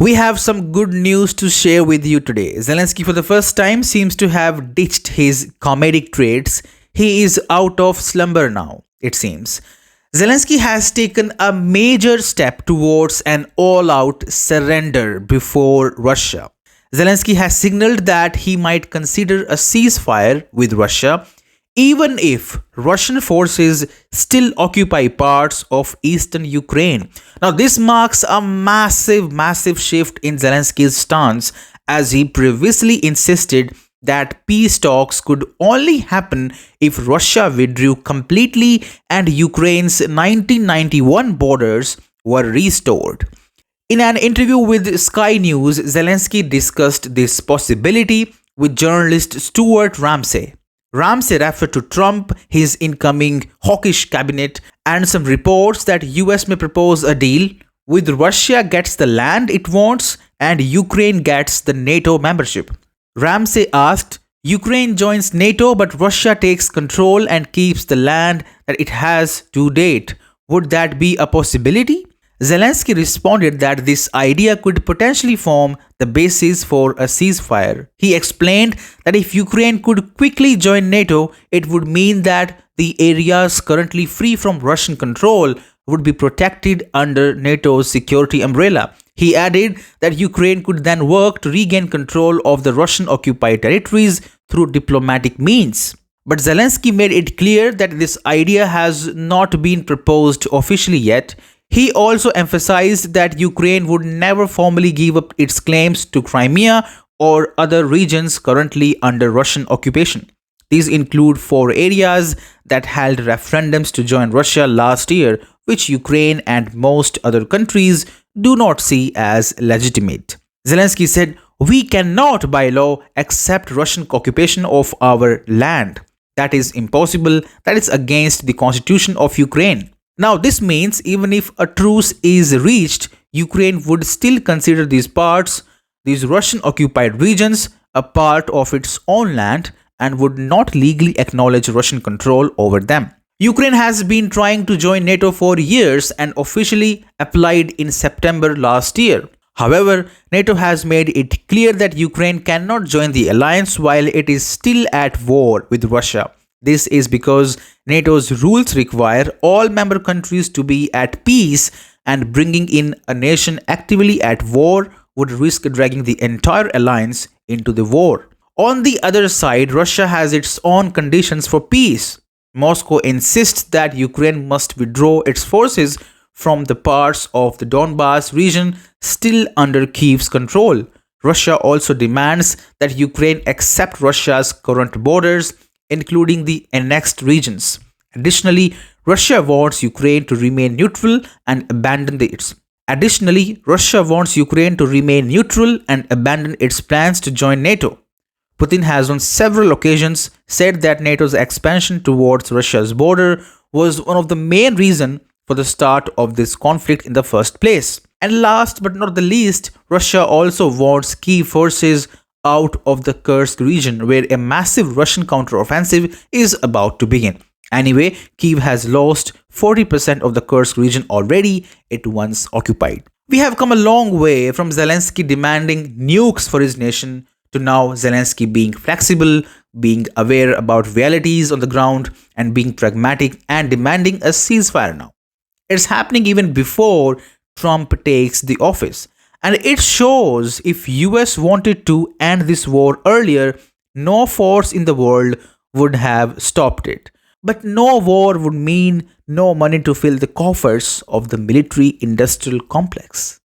We have some good news to share with you today. Zelensky, for the first time, seems to have ditched his comedic traits. He is out of slumber now, it seems. Zelensky has taken a major step towards an all out surrender before Russia. Zelensky has signaled that he might consider a ceasefire with Russia even if Russian forces still occupy parts of eastern Ukraine. Now, this marks a massive shift in Zelensky's stance, as he previously insisted that peace talks could only happen if Russia withdrew completely and Ukraine's 1991 borders were restored. In an interview with Sky News, Zelensky discussed this possibility with journalist Stuart Ramsey. Ramsey referred to Trump, his incoming hawkish cabinet, and some reports that US may propose a deal with Russia gets the land it wants and Ukraine gets the NATO membership. Ramsey asked, Ukraine joins NATO but Russia takes control and keeps the land that it has to date. Would that be a possibility? Zelensky responded that this idea could potentially form the basis for a ceasefire. He explained that if Ukraine could quickly join NATO, it would mean that the areas currently free from Russian control would be protected under NATO's security umbrella. He added that Ukraine could then work to regain control of the Russian-occupied territories through diplomatic means. But Zelensky made it clear that this idea has not been proposed officially yet. He also emphasized that Ukraine would never formally give up its claims to Crimea or other regions currently under Russian occupation. These include 4 areas that held referendums to join Russia last year, which Ukraine and most other countries do not see as legitimate. Zelensky said, "We cannot by law accept Russian occupation of our land. That is impossible. That is against the constitution of Ukraine." Now, this means even if a truce is reached, Ukraine would still consider these Russian-occupied regions, a part of its own land and would not legally acknowledge Russian control over them. Ukraine has been trying to join NATO for years and officially applied in September last year. However, NATO has made it clear that Ukraine cannot join the alliance while it is still at war with Russia. This is because NATO's rules require all member countries to be at peace, and bringing in a nation actively at war would risk dragging the entire alliance into the war. On the other side, Russia has its own conditions for peace. Moscow insists that Ukraine must withdraw its forces from the parts of the Donbas region still under Kyiv's control. Russia also demands that Ukraine accept Russia's current borders, including the annexed regions. Additionally, Russia wants Ukraine to remain neutral and abandon its plans to join NATO. Putin has on several occasions said that NATO's expansion towards Russia's border was one of the main reasons for the start of this conflict in the first place. And last but not the least, Russia also wants key forces out of the Kursk region, where a massive Russian counteroffensive is about to begin. Anyway, Kyiv has lost 40% of the Kursk region already, it once occupied. We have come a long way from Zelensky demanding nukes for his nation to now Zelensky being flexible, being aware about realities on the ground, and being pragmatic and demanding a ceasefire now. It's happening even before Trump takes the office. And it shows if US wanted to end this war earlier, no force in the world would have stopped it. But no war would mean no money to fill the coffers of the military-industrial complex.